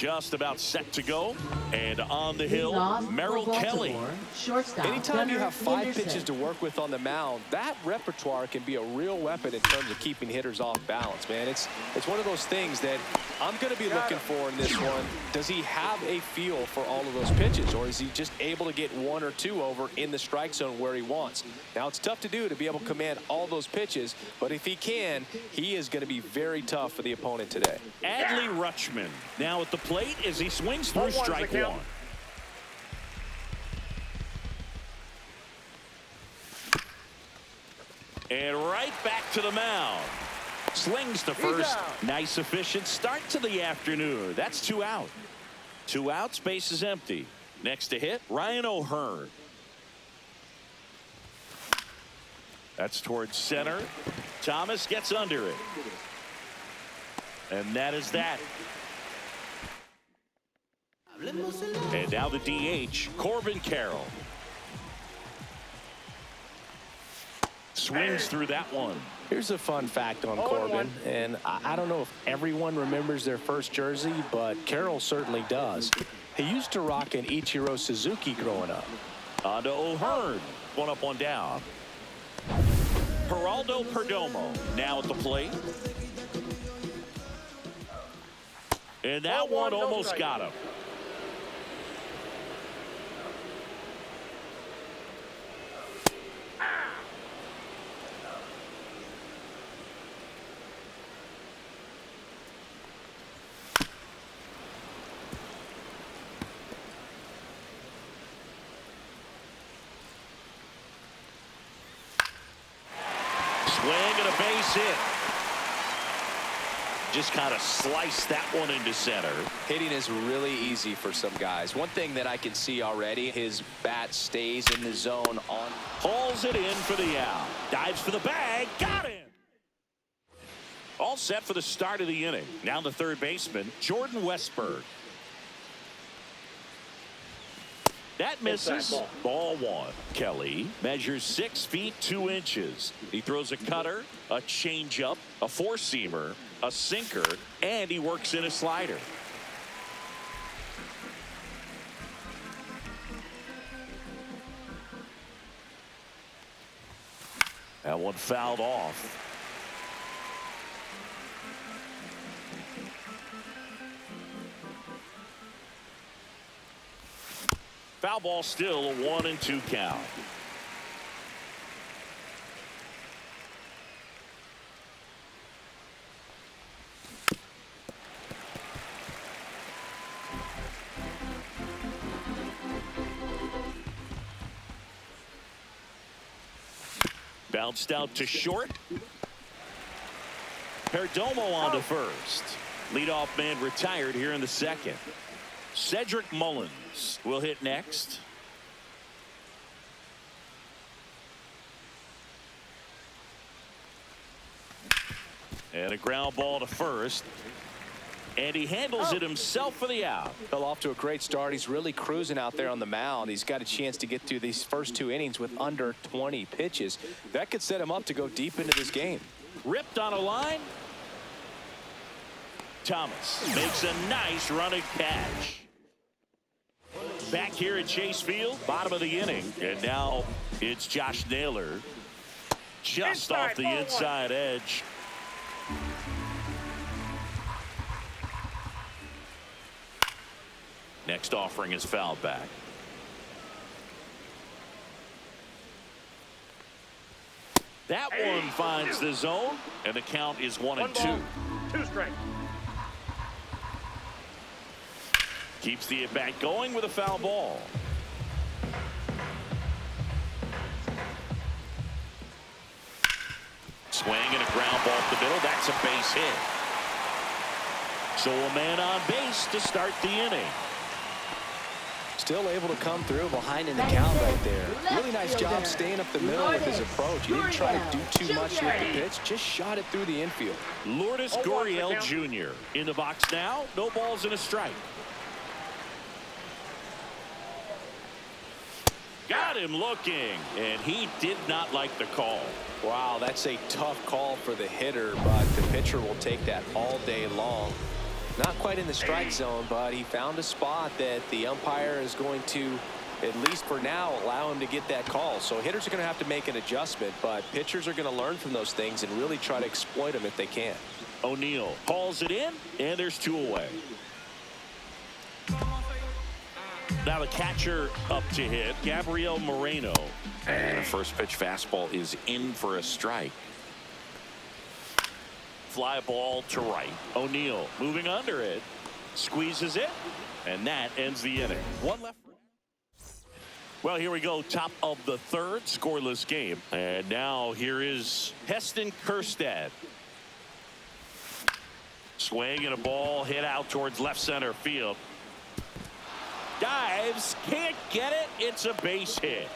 just about set to go. And on the hill, Merrill Kelly. Anytime you have 5 pitches to work with on the mound, that repertoire can be a real weapon in terms of keeping hitters off balance, man. It's one of those things that I'm going to be looking for in this one. Does he have a feel for all of those pitches, or is he just able to get 1 or 2 over in the strike zone where he wants? Now, it's tough to do to be able to command all those pitches, but if he can, he is going to be very tough for the opponent today. Adley Rutschman now at the plate as he swings through strike 1. And right back to the mound. Slings to first. Nice efficient start to the afternoon. That's 2 out. 2 outs, base is empty. Next to hit, Ryan O'Hearn. That's towards center. Thomas gets under it. And that is that. And now the DH, Corbin Carroll. Swings through that one. Here's a fun fact on Corbin, and I don't know if everyone remembers their first jersey, but Carroll certainly does. He used to rock an Ichiro Suzuki growing up. On to O'Hearn. 1 up, 1 down. Geraldo Perdomo now at the plate. And that one almost got him. Swing and a base hit. Just kind of sliced that one into center. Hitting is really easy for some guys. One thing that I can see already, his bat stays in the zone on. Pulls it in for the out. Dives for the bag. Got him. All set for the start of the inning. Now the third baseman, Jordan Westburg. That misses. Ball 1. Kelly measures 6 feet 2 inches. He throws a cutter, a changeup, a 4-seamer, a sinker, and he works in a slider. That one fouled off. Foul ball, still a 1-2 count. Bounced out to short. Perdomo on to first. Leadoff man retired here in the second. Cedric Mullins will hit next. And a ground ball to first. And he handles it himself for the out. Fell off to a great start. He's really cruising out there on the mound. He's got a chance to get through these first 2 innings with under 20 pitches. That could set him up to go deep into this game. Ripped on a line. Thomas makes a nice running catch. Back here at Chase Field, bottom of the inning. And now it's Josh Naylor. Just off the inside edge. Next offering is fouled back. That one finds the zone, and the count is 1-2. 2 strike. Keeps the at-bat going with a foul ball. Swing and a ground ball up the middle. That's a base hit. So a man on base to start the inning. Still able to come through behind in the count right there. Really nice job staying up the middle with his approach. He didn't try to do too much with the pitch. Just shot it through the infield. Lourdes Gurriel Jr. in the box now. No balls and a strike. Got him looking, and he did not like the call. Wow, that's a tough call for the hitter, but the pitcher will take that all day long. Not quite in the strike zone, but he found a spot that the umpire is going to, at least for now, allow him to get that call. So hitters are going to have to make an adjustment, but pitchers are going to learn from those things and really try to exploit them if they can. O'Neill calls it in, and there's 2 away. Now the catcher up to hit, Gabriel Moreno. And the first pitch fastball is in for a strike. Fly ball to right. O'Neill moving under it. Squeezes it. And that ends the inning. 1 left. Well, here we go. Top of the 3rd. Scoreless game. And now here is Heston Kjerstad. Swing and a ball hit out towards left center field. Dives. Can't get it. It's a base hit.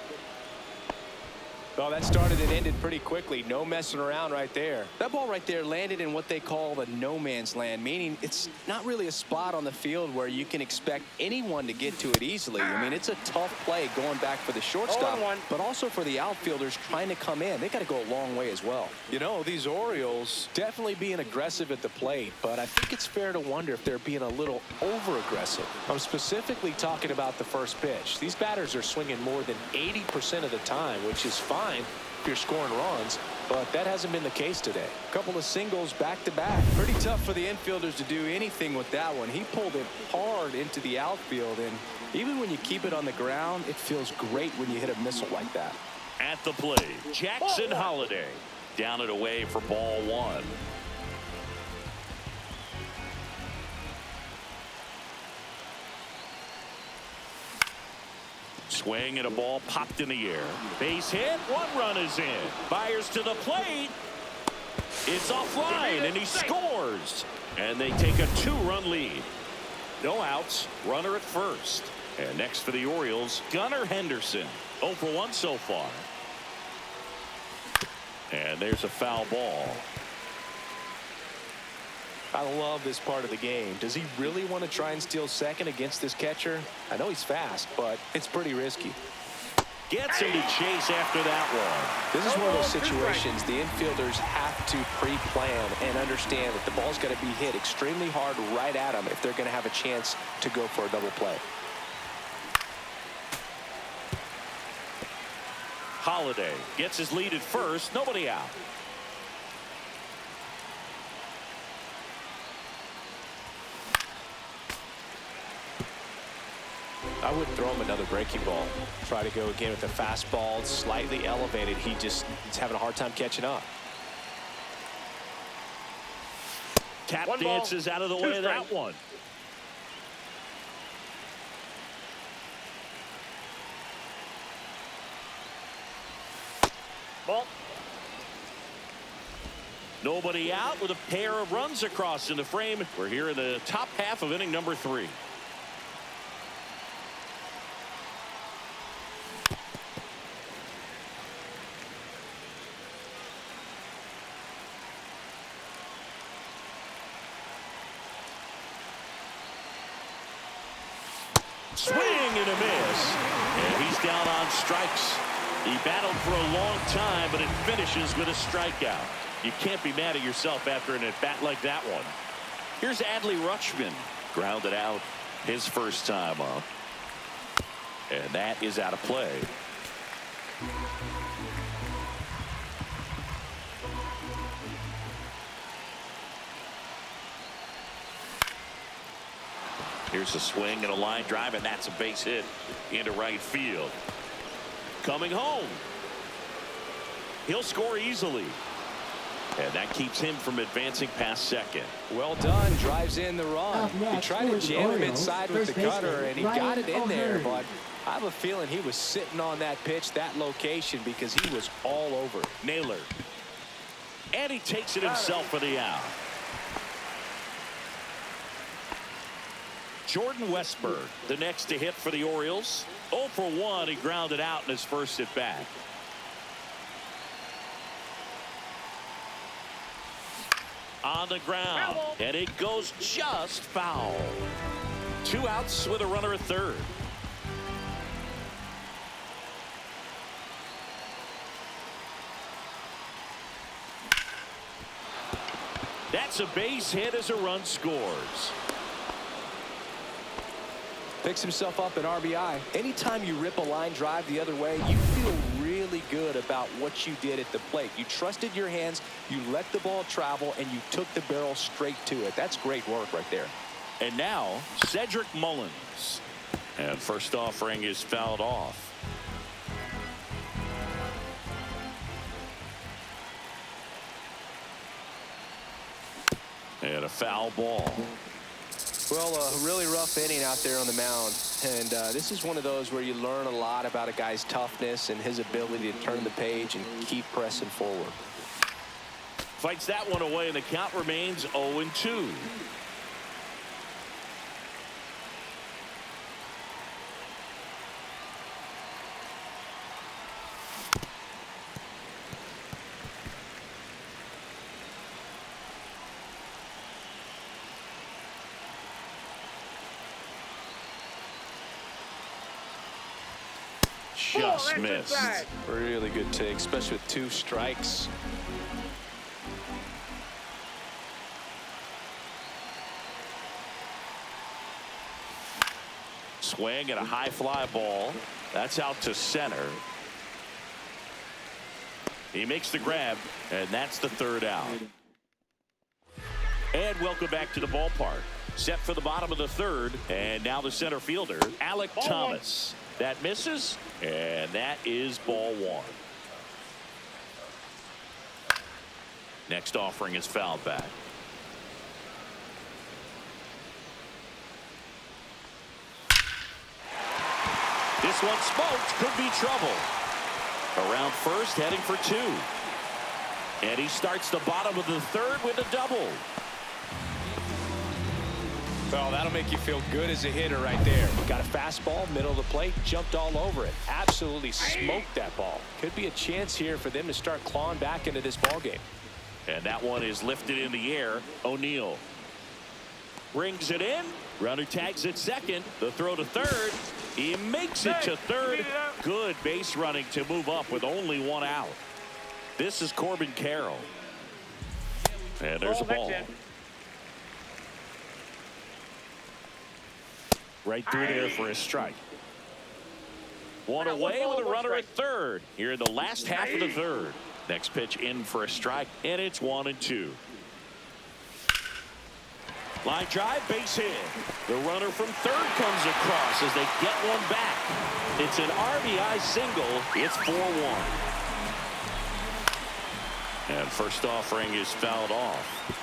Well, that started and ended pretty quickly. No messing around right there. That ball right there landed in what they call the no man's land, meaning it's not really a spot on the field where you can expect anyone to get to it easily. I mean, it's a tough play going back for the shortstop, but also for the outfielders trying to come in. They got to go a long way as well. You know, these Orioles definitely being aggressive at the plate, but I think it's fair to wonder if they're being a little over-aggressive. I'm specifically talking about the first pitch. These batters are swinging more than 80% of the time, which is fine if you're scoring runs, but that hasn't been the case today. A couple of singles back-to-back. Pretty tough for the infielders to do anything with that one. He pulled it hard into the outfield, and even when you keep it on the ground, it feels great when you hit a missile like that. At the plate, Jackson Holliday. Down and away for ball 1. Swing and a ball popped in the air. Base hit. 1 run is in. Fires to the plate. It's offline and he scores. And they take a 2-run lead. No outs. Runner at first. And next for the Orioles, Gunnar Henderson. 0 for 1 so far. And there's a foul ball. I love this part of the game. Does he really want to try and steal second against this catcher? I know he's fast, but it's pretty risky. Gets him to chase after that one. This is one of those situations the infielders have to pre-plan and understand that the ball's got to be hit extremely hard right at them if they're going to have a chance to go for a double play. Holliday gets his lead at first. Nobody out. I wouldn't throw him another breaking ball. Try to go again with the fastball slightly elevated. He's having a hard time catching up. Tap dances out of the way of that one. Ball. Nobody out with a pair of runs across in the frame. We're here in the top half of inning number 3. Swing and a miss. And he's down on strikes. He battled for a long time, but it finishes with a strikeout. You can't be mad at yourself after an at-bat like that one. Here's Adley Rutschman. Grounded out his first time up. And that is out of play. Here's a swing and a line drive, and that's a base hit into right field. Coming home. He'll score easily. And that keeps him from advancing past second. Well done. Drives in the run. He tried to jam him inside with the cutter, and he got it in there. But I have a feeling he was sitting on that pitch, that location, because he was all over it. Naylor. And he takes it himself for the out. Jordan Westburg, the next to hit for the Orioles. 0 for 1. He grounded out in his first at bat. On the ground, and it goes just foul. 2 outs with a runner at third. That's a base hit as a run scores. Picks himself up an RBI. Anytime you rip a line drive the other way, you feel really good about what you did at the plate. You trusted your hands, you let the ball travel, and you took the barrel straight to it. That's great work right there. And now, Cedric Mullins. And first offering is fouled off. And a foul ball. Well, a really rough inning out there on the mound. And this is one of those where you learn a lot about a guy's toughness and his ability to turn the page and keep pressing forward. Fights that one away, and the count remains 0-2. Just missed. Really good take, especially with 2 strikes. Swing and a high fly ball. That's out to center. He makes the grab, and that's the 3rd out. And welcome back to the ballpark. Set for the bottom of the 3rd, and now the center fielder, Alek Thomas. That misses, and that is ball 1. Next offering is fouled back. This one smoked, could be trouble. Around first, heading for 2. And he starts the bottom of the 3rd with a double. Well, that'll make you feel good as a hitter right there. Got a fastball, middle of the plate, jumped all over it. Absolutely smoked that ball. Could be a chance here for them to start clawing back into this ball game. And that one is lifted in the air. O'Neill brings it in. Runner tags at second. The throw to 3rd. He makes it to 3rd. Good base running to move up with only 1 out. This is Corbin Carroll. And there's a ball. Right through there for a strike. One away with a runner at 3rd here in the last half of the 3rd. Next pitch in for a strike, and it's 1-2. Line drive, base hit. The runner from 3rd comes across as they get one back. It's an RBI single. It's 4-1. And first offering is fouled off.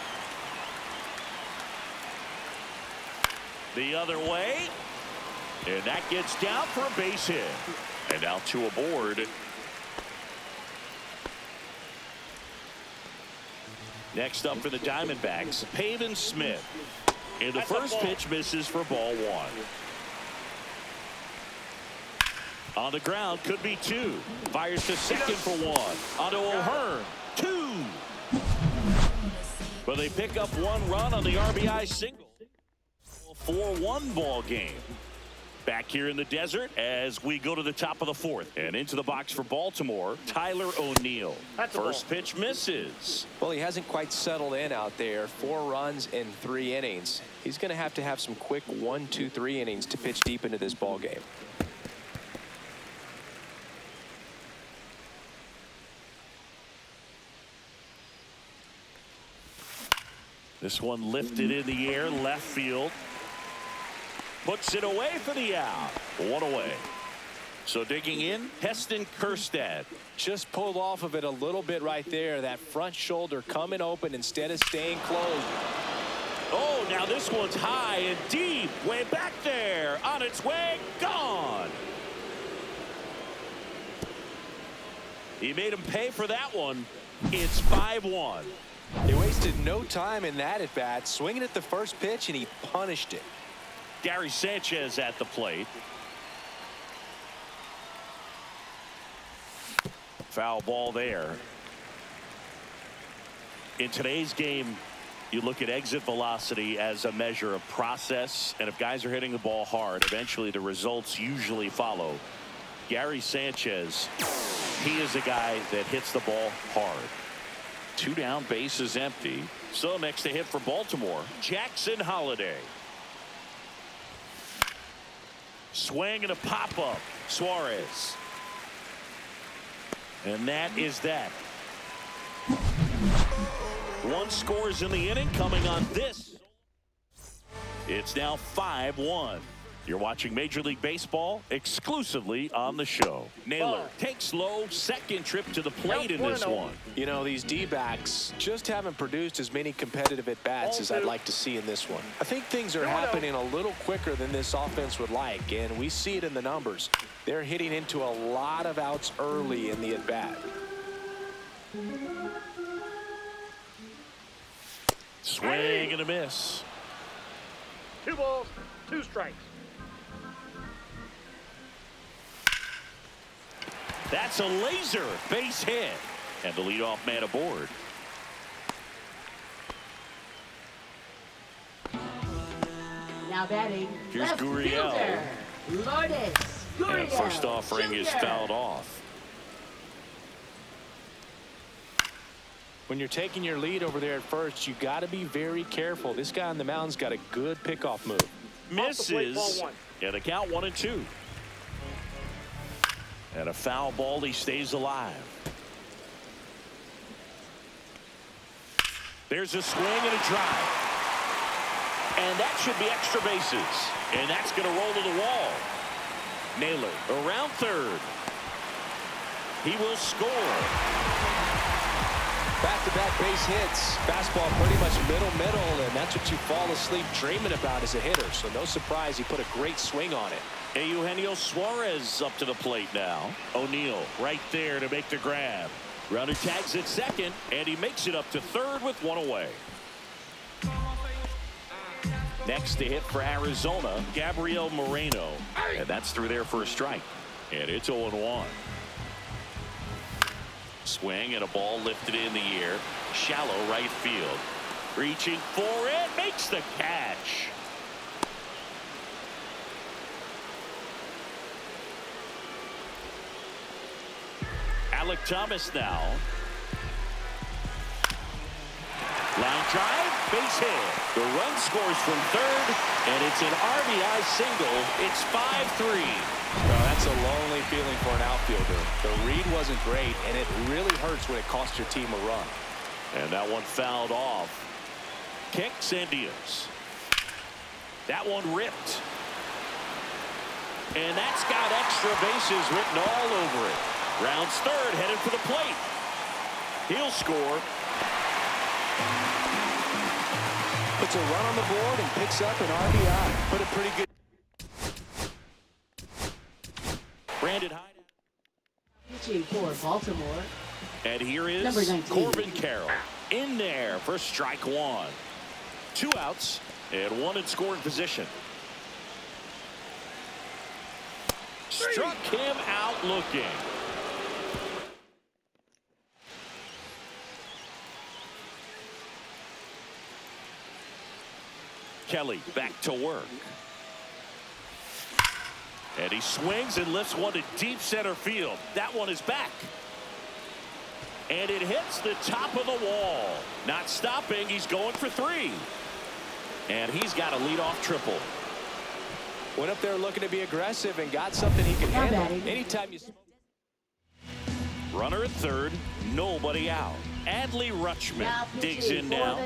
The other way, and that gets down for a base hit. And now 2 aboard. Next up for the Diamondbacks, Pavin Smith. And the first pitch misses for ball 1. On the ground, could be 2. Fires to second for 1. Onto O'Hearn, 2. But they pick up 1 run on the RBI single. 4-1 ball game. Back here in the desert as we go to the top of the 4th. And into the box for Baltimore, Tyler O'Neill. First pitch misses. Well, he hasn't quite settled in out there. 4 runs in 3 innings. He's going to have some quick 1, 2, 3 innings to pitch deep into this ball game. This one lifted in the air, left field. Puts it away for the out. 1 away. So digging in, Heston Kjerstad. Just pulled off of it a little bit right there. That front shoulder coming open instead of staying closed. Oh, now this one's high and deep. Way back there. On its way. Gone. He made him pay for that one. It's 5-1. They wasted no time in that at bat. Swinging at the first pitch, and he punished it. Gary Sanchez at the plate. Foul ball there. In today's game, you look at exit velocity as a measure of process, and if guys are hitting the ball hard, eventually the results usually follow. Gary Sanchez, he is a guy that hits the ball hard. 2 down, bases empty. So next to hit for Baltimore, Jackson Holliday. Swing and a pop-up. Suarez. And that is that. One scores in the inning coming on this. It's now 5-1. You're watching Major League Baseball exclusively on the show. Naylor takes low, second trip to the plate in this one. You know, these D-backs just haven't produced as many competitive at-bats as I'd like to see in this one. I think things are happening a little quicker than this offense would like, and we see it in the numbers. They're hitting into a lot of outs early in the at-bat. Swing and a miss. 2 balls, 2 strikes. That's a laser base hit. And the leadoff man aboard. Now batting. Here's left Gurriel. fielder, Lourdes Gurriel. And first offering is Jr. fouled off. When you're taking your lead over there at first, you got to be very careful. This guy on the mound's got a good pickoff move. Misses. Ball 1. And the count 1-2. And a foul ball. He stays alive. There's a swing and a drive. And that should be extra bases. And that's going to roll to the wall. Naylor around third. He will score. Back-to-back base hits. Fastball pretty much middle, and that's what you fall asleep dreaming about as a hitter. So no surprise he put a great swing on it. Eugenio Suarez up to the plate now. O'Neill right there to make the grab. Runner tags at second, and he makes it up to third with one away. Next to hit for Arizona, Gabriel Moreno. And that's through there for a strike. And it's 0-1. Swing and a ball lifted in the air. Shallow right field. Reaching for it. Makes the catch. Alec Thomas now. Line drive, base hit. The run scores from third, and it's an RBI single. It's 5-3. Well, that's a lonely feeling for an outfielder. The read wasn't great, and it really hurts when it costs your team a run. And that one fouled off. Kicks and deals. That one ripped. And that's got extra bases written all over it. Rounds third, headed for the plate. He'll score. Puts a run on the board and picks up an RBI. Put a pretty good. Brandon Hyde. Pitching for Baltimore. And here is Number 19. Corbin Carroll in there for strike one. 2 outs and 1 in scoring position. Struck him out looking. Kelly back to work. And he swings and lifts one to deep center field. That one is back. And it hits the top of the wall. Not stopping. He's going for 3. And he's got a leadoff triple. Went up there looking to be aggressive and got something he can handle. Anytime you. Runner at third. Nobody out. Adley Rutschman digs in now.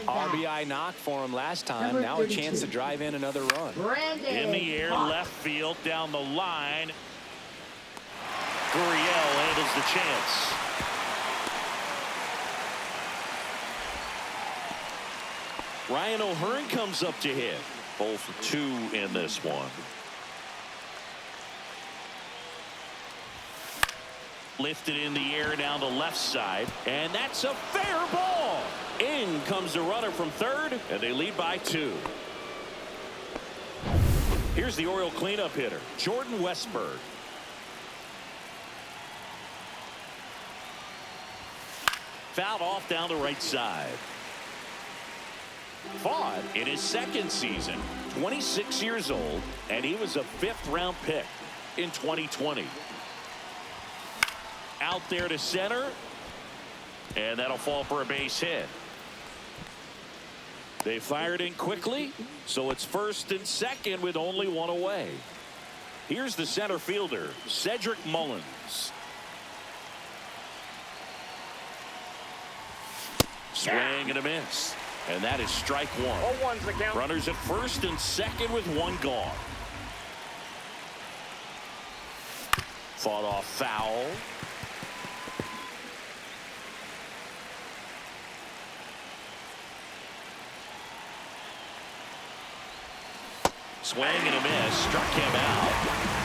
RBI knock for him last time. Now a chance to drive in another run. In the air, left field, down the line. Gurriel handles the chance. Ryan O'Hearn comes up to hit. 0 for 2 in this one. Lifted in the air down the left side, and that's a fair ball. In comes the runner from third, and they lead by 2. Here's the Oriole cleanup hitter, Jordan Westburg. Fouled off down the right side. Fought in his second season, 26 years old, and he was a 5th-round pick in 2020. Out there to center, and that'll fall for a base hit. They fired in quickly, so it's first and second with only 1 away. Here's the center fielder, Cedric Mullins. Swing and a miss. And that is strike one. 0-1's the count. Runners at first and second with one gone. Fought off foul. Swing and a miss. Struck him out.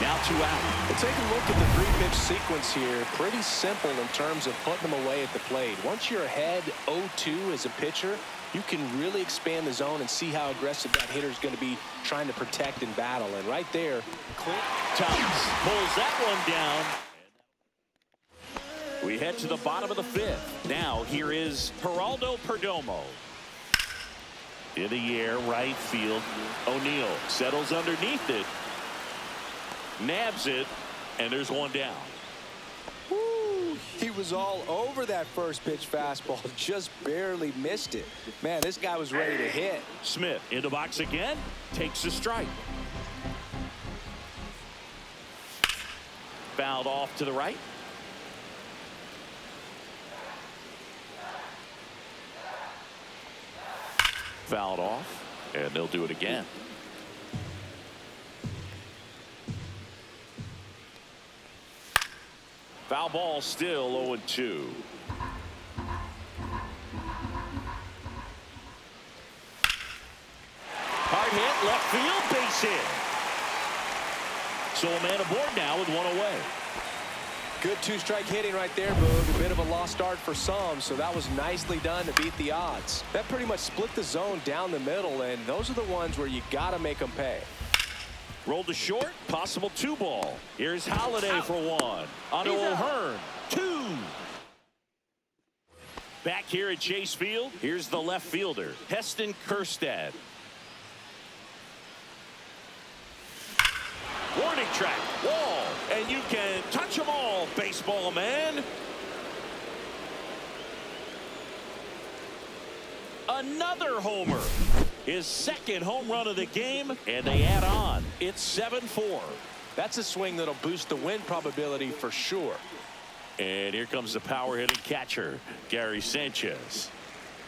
Now 2 out. Well, take a look at the 3-pitch sequence here. Pretty simple in terms of putting them away at the plate. Once you're ahead 0-2 as a pitcher, you can really expand the zone and see how aggressive that hitter is going to be trying to protect and battle. And right there, Clint Thomas pulls that one down. We head to the bottom of the 5th. Now here is Geraldo Perdomo. In the air, right field. O'Neill settles underneath it. Nabs it, and there's one down. woo, he was all over that first pitch fastball. Just barely missed it. Man, this guy was ready to hit. Smith in the box again. Takes the strike. Fouled off to the right. Fouled off, and they'll do it again. Foul ball, still 0-2. Hard hit, left field, base hit. So a man aboard now with one away. Good 2-strike hitting right there, Boog. A bit of a lost start for some, so that was nicely done to beat the odds. That pretty much split the zone down the middle, and those are the ones where you got to make them pay. Rolled to short, possible 2-ball. Here's Holiday for 1. Onto O'Hearn, 2. Back here at Chase Field, here's the left fielder, Heston Kjerstad. Warning track, wall, and you can touch them all, baseball man. Another homer. His second home run of the game, and they add on. It's 7-4. That's a swing that'll boost the win probability for sure. And here comes the power-hitting catcher, Gary Sanchez.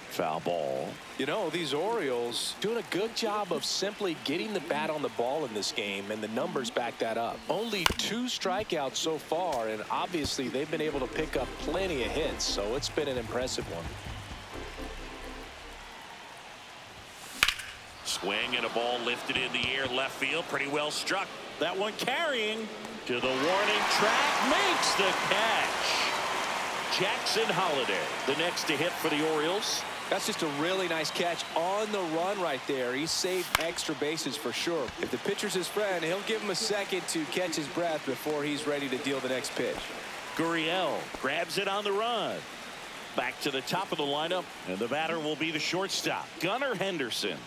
Foul ball. You know, these Orioles doing a good job of simply getting the bat on the ball in this game, and the numbers back that up. Only 2 strikeouts so far, and obviously they've been able to pick up plenty of hits, so it's been an impressive one. Swing and a ball lifted in the air, left field, pretty well struck. That one carrying to the warning track, makes the catch. Jackson Holiday, the next to hit for the Orioles. That's just a really nice catch on the run right there. He saved extra bases for sure. If the pitcher's his friend, he'll give him a second to catch his breath before he's ready to deal the next pitch. Gurriel grabs it on the run. Back to the top of the lineup, and the batter will be the shortstop, Gunnar Henderson.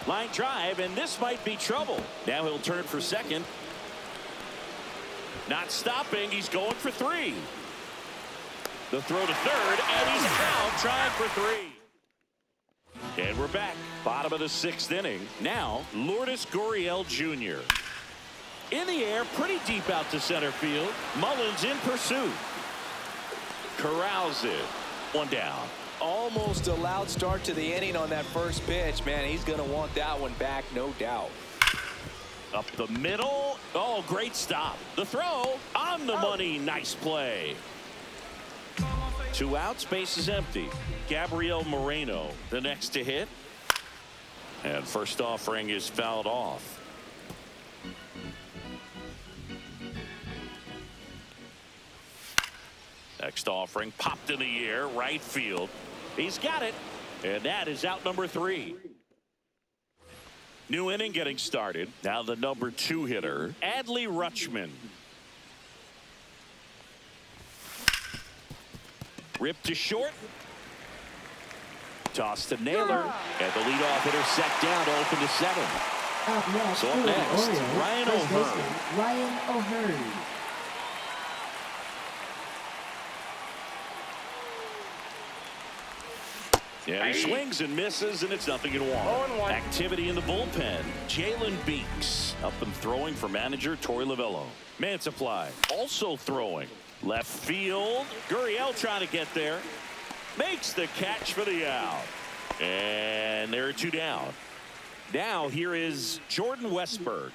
Line drive, and this might be trouble. Now he'll turn for second. Not stopping, he's going for 3. The throw to third, and he's out trying for 3. And we're back. Bottom of the 6th inning. Now, Lourdes Gurriel Jr. In the air, pretty deep out to center field. Mullins in pursuit. Corrals it. One down. Almost a loud start to the inning on that first pitch. Man, he's going to want that one back, no doubt. Up the middle. Oh, great stop. The throw on the money. Nice play. 2 outs, base is empty. Gabriel Moreno, the next to hit. And first offering is fouled off. Next offering popped in the air, right field. He's got it, and that is out number 3. New inning getting started. Now the number 2 hitter, Adley Rutschman. Ripped to short. Toss to Naylor. And the leadoff hitter set down to open to 7. Up next, So up for the next, Orioles, Ryan first O'Hearn. baseman Ryan O'Hearn. Yeah, he swings and misses, and it's 0-1. 0-1. Activity in the bullpen. Jalen Beeks up and throwing for manager Torey Lavello. Man supply also throwing. Left field. Gurriel trying to get there. Makes the catch for the out. And there are 2 down. Now here is Jordan Westberg.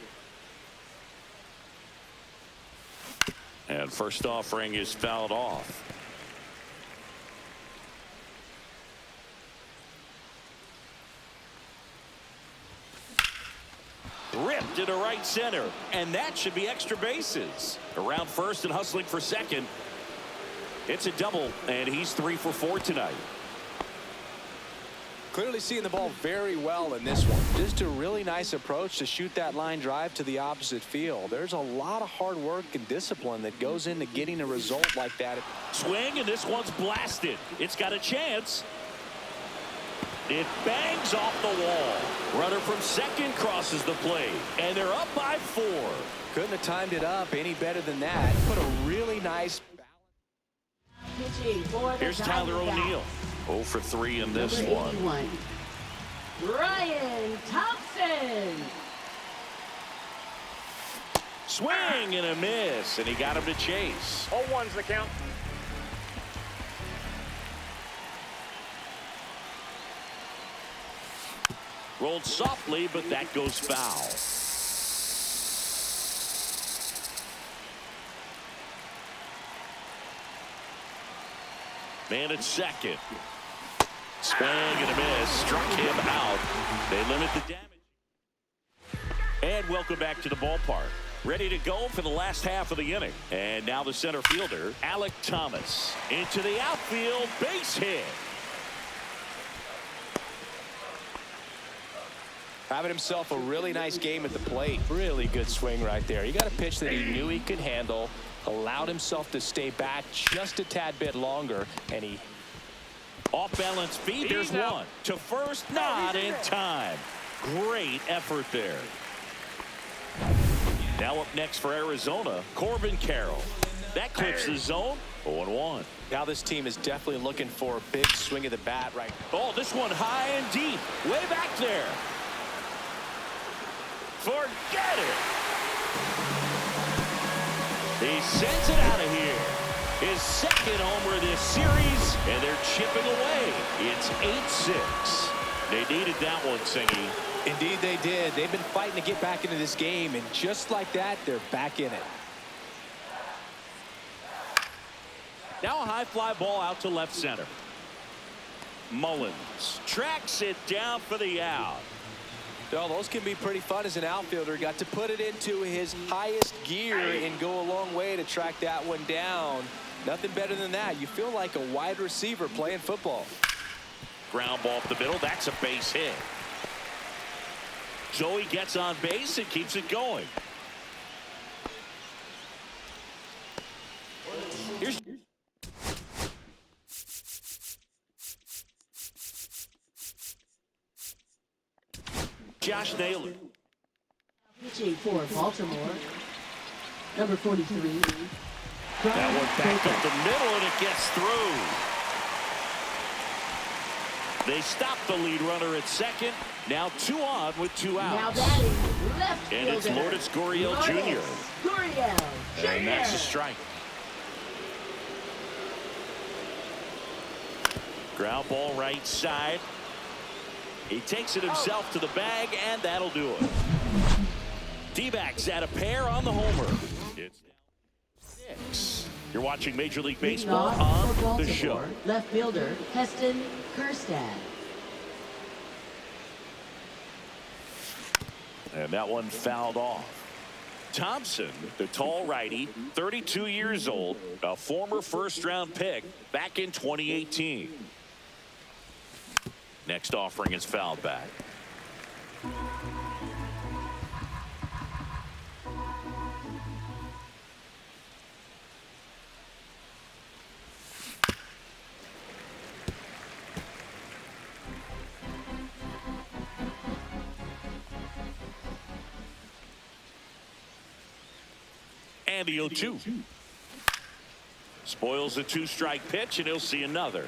And first offering is fouled off. Ripped into right center, and that should be extra bases. Around first and hustling for second. It's a double, and he's 3 for 4 tonight. Clearly seeing the ball very well in this one. Just a really nice approach to shoot that line drive to the opposite field. There's a lot of hard work and discipline that goes into getting a result like that. Swing, and this one's blasted. It's got a chance. It bangs off the wall. Runner from second crosses the plate, and they're up by 4. Couldn't have timed it up any better than that. Put a really nice Pitching for the Here's Tyler Diamondbacks. O'Neill. 0 for 3 in this Number one. 81, Ryan Thompson. Swing and a miss, and he got him to chase. 0-1's the count. Rolled softly, but that goes foul. Man at second. Swing and a miss. Struck him out. They limit the damage. And welcome back to the ballpark. Ready to go for the last half of the inning. And now the center fielder, Alec Thomas. Into the outfield, base hit. Having himself a really nice game at the plate. Really good swing right there. He got a pitch that he knew he could handle, allowed himself to stay back just a tad bit longer, and he Off balance feet. There's one to first, not in time. Great effort there. Now up next for Arizona, Corbin Carroll. That clips the zone. 0-1. now this team is definitely looking for a big swing of the bat right. Oh, this one high and deep, way back there. Forget it. He sends it out of here. His second homer this series, and they're chipping away. It's 8-6. They needed that one, Singy. Indeed they did. They've been fighting to get back into this game, and just like that, they're back in it. Now a high fly ball out to left center. Mullins tracks it down for the out. Well, those can be pretty fun as an outfielder. Got to put it into his highest gear and go a long way to track that one down. Nothing better than that. You feel like a wide receiver playing football. Ground ball up the middle. That's a base hit. Joey gets on base and keeps it going. Here's Josh Naylor. Pitching for Baltimore, number 43. That one back up the middle, and it gets through. They stop the lead runner at second. Now 2 on with 2 Now outs. batting left And it's fielder, Lourdes Gurriel Jr. Gurriel Jr. And that's a strike. Ground ball right side. He takes it himself to the bag, and that'll do it. D-backs at a pair on the homer. It's now 6. You're watching Major League Baseball Leading off for on the Baltimore, show. left fielder Heston Kjerstad. And that one fouled off. Thompson, the tall righty, 32 years old, a former first-round pick back in 2018. Next offering is fouled back. And the 0-2. Spoils the 2-strike pitch, and he'll see another.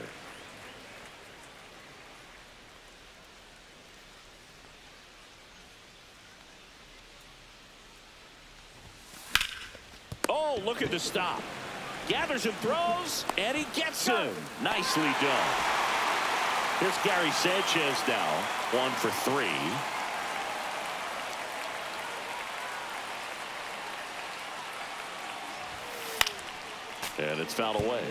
Oh, look at the stop. Gathers and throws, and he gets him. Nicely done. Here's Gary Sanchez now, 1 for 3. And it's fouled away.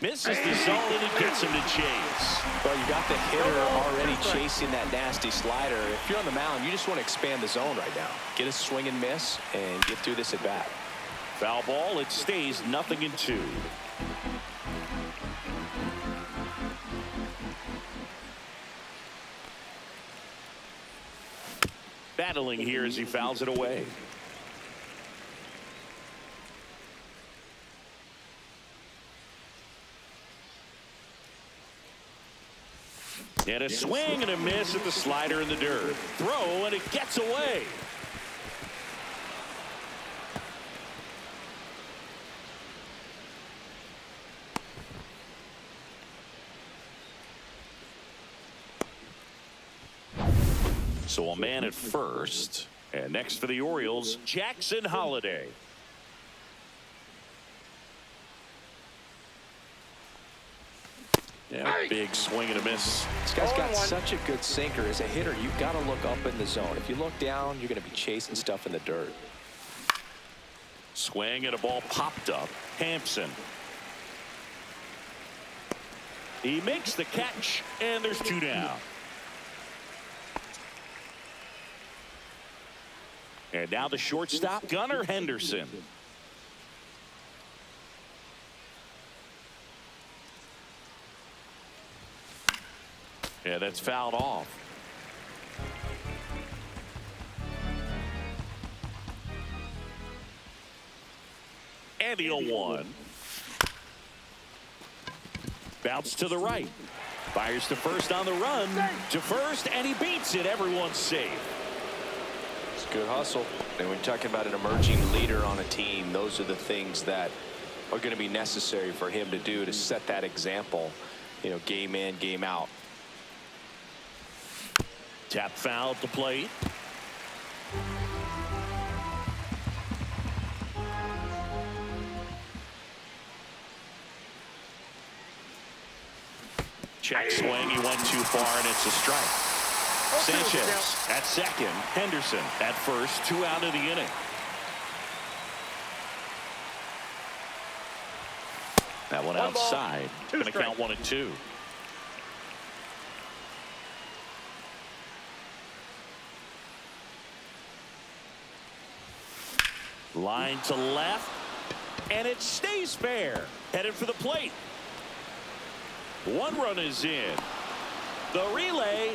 Misses the zone, and he gets him to chase. Well, you got the hitter already chasing that nasty slider. If you're on the mound, you just want to expand the zone right now. Get a swing and miss and get through this at bat. Foul ball. It stays 0-2. Battling here as he fouls it away. And a swing and a miss at the slider in the dirt. Throw, and it gets away. So a man at first. And next for the Orioles, Jackson Holliday. Yeah, big swing and a miss. This guy's got such a good sinker. As a hitter, you've got to look up in the zone. If you look down, you're going to be chasing stuff in the dirt. Swing and a ball popped up. Hampson. He makes the catch, and there's 2 down. And now the shortstop, Gunnar Henderson. Yeah, that's fouled off. And the 0-1. Bounce to the right. Fires to first on the run. To first, and he beats it. Everyone's safe. It's good hustle. And when you're talking about an emerging leader on a team, those are the things that are going to be necessary for him to do to set that example, you know, game in, game out. Tap foul at the plate. Check swing. He went too far, and it's a strike. Sanchez at second. Henderson at first. 2 out of the inning. That one outside. Going to count 1-2. Line to left, and it stays fair. Headed for the plate. 1 run is in. The relay,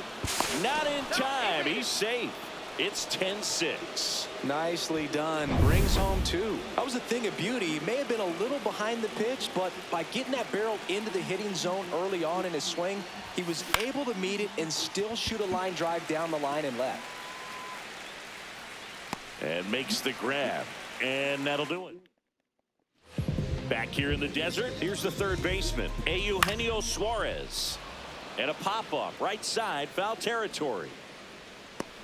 not in time. He's safe. It's 10-6. Nicely done. Brings home 2. That was a thing of beauty. He may have been a little behind the pitch, but by getting that barrel into the hitting zone early on in his swing, he was able to meet it and still shoot a line drive down the line and left. And makes the grab. And that'll do it. Back here in the desert, here's the third baseman, Eugenio Suarez. And a pop-up right side, foul territory.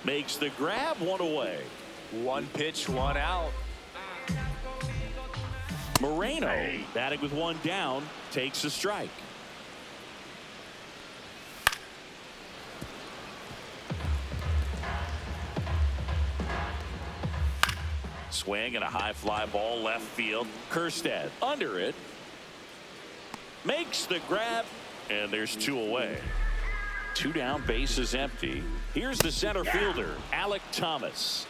Makes the grab, 1 away. 1 pitch, 1 out. Moreno, batting with 1 down, takes a strike. Swing and a high fly ball left field. Kjerstad under it. Makes the grab, and there's 2 away. 2 down, base is empty. Here's the center fielder, Alec Thomas.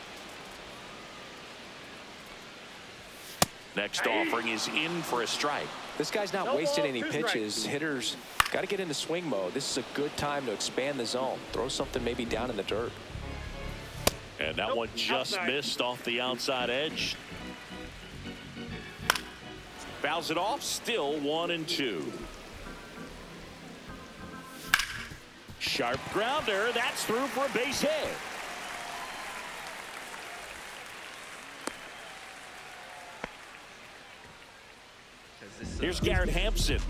Next offering is in for a strike. This guy's not wasting any pitches. Hitters got to get into swing mode. This is a good time to expand the zone. Throw something maybe down in the dirt. And that one just missed off the outside edge. Fouls it off, still 1-2. Sharp grounder, that's through for a base hit. Here's Garrett Hampson.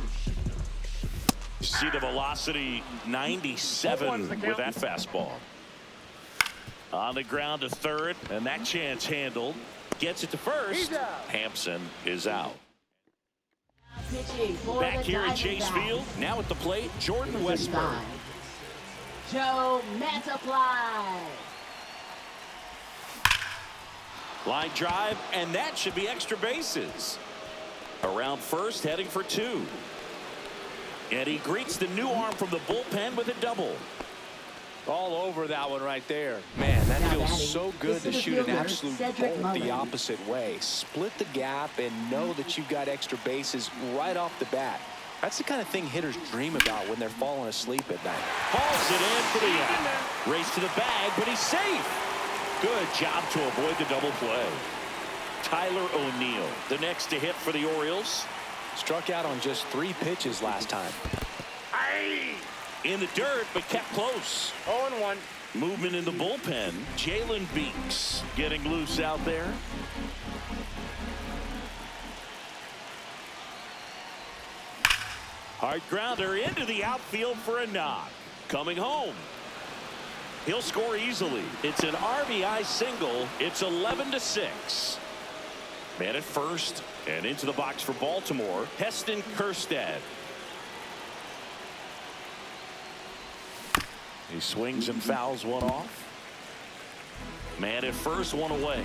See the velocity 97 with that fastball. On the ground to third, and that chance handled. Gets it to first. Hampson is out. Pitching for Back the here at Chase Diamondbacks. Field. Now at the plate, Jordan Number Westburg. 35, Joe Mantiply. Line drive, and that should be extra bases. Around first, heading for two. And he greets the new arm from the bullpen with a double. All over that one right there. Man, that Now feels batting, so good to the shoot an fielder, absolute Cedric bolt Mullins. the opposite way. Split the gap and know that you've got extra bases right off the bat. That's the kind of thing hitters dream about when they're falling asleep at night. Hauls it in for the out. Race to the bag, but he's safe. Good job to avoid the double play. Tyler O'Neill, the next to hit for the Orioles. Struck out on just 3 pitches last time. In the dirt, but kept close. 0-1. Movement in the bullpen. Jalen Beeks getting loose out there. Hard grounder into the outfield for a knock. Coming home. He'll score easily. It's an RBI single. It's 11-6. Man at first and into the box for Baltimore. Heston Kjerstad. He swings and fouls one off. Man at first, one away.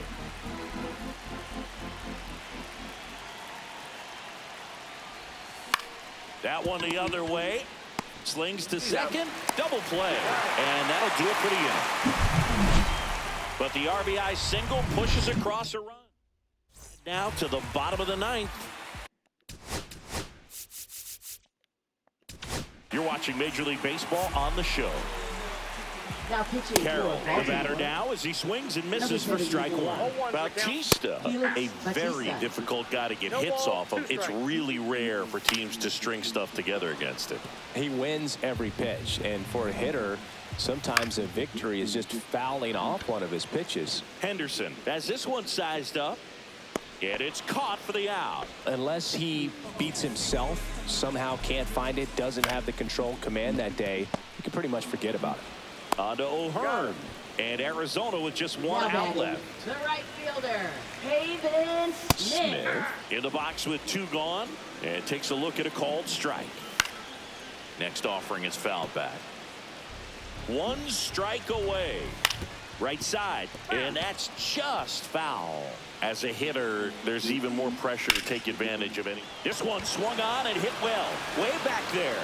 That one the other way. Slings to second. Double play. And that'll do it for the inning. But the RBI single pushes across a run. Now to the bottom of the 9th. You're watching Major League Baseball on the show. Now pitching Carroll, for the Baltimore. batter now as he swings and misses for strike one. Bautista, a very difficult guy to get hits off of. It's really rare for teams to string stuff together against it. He wins every pitch, and for a hitter, sometimes a victory is just fouling off one of his pitches. Henderson has this one sized up, and it's caught for the out. Unless he beats himself, somehow can't find it, doesn't have the control command that day, you can pretty much forget about it. On to O'Hearn, and Arizona with just one Now out batting, left. the right fielder, Haven Smith. Smith in the box with 2 gone, and takes a look at a called strike. Next offering is fouled back. 1 strike away. Right side, and that's just foul. As a hitter, there's even more pressure to take advantage of any. This one swung on and hit well. Way back there.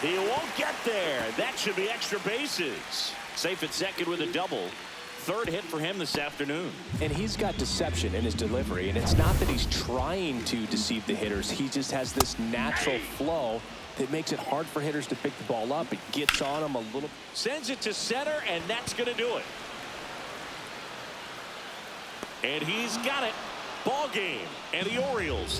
He won't get there. That should be extra bases. Safe at second with a double. 3rd hit for him this afternoon. And he's got deception in his delivery, and it's not that he's trying to deceive the hitters. He just has this natural flow that makes it hard for hitters to pick the ball up. It gets on him a little. Sends it to center, and that's going to do it. And he's got it. Ball game. And the Orioles